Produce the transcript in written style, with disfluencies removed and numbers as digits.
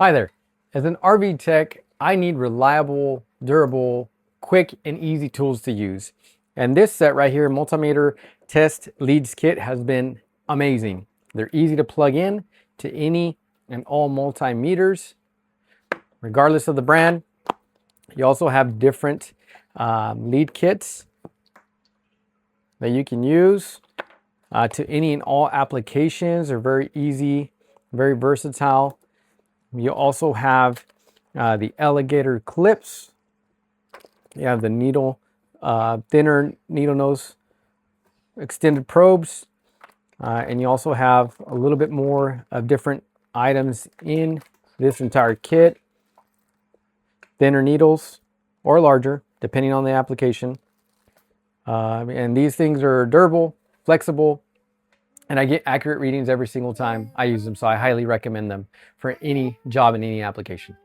Hi there. As an RV tech, I need reliable, durable, quick, and easy tools to use. And this set right here, Multimeter Leads Kit, has been amazing. They're easy to plug in to any and all multimeters, regardless of the brand. You also have different lead kits that you can use to any and all applications. They're very easy, very versatile. You also have the Alligator Clips. You have the needle, thinner needle nose extended probes. And you also have a little bit more of different items in this entire kit. Thinner needles or larger, depending on the application. And these things are durable, flexible, and I get accurate readings every single time I use them, so I highly recommend them for any job in any application.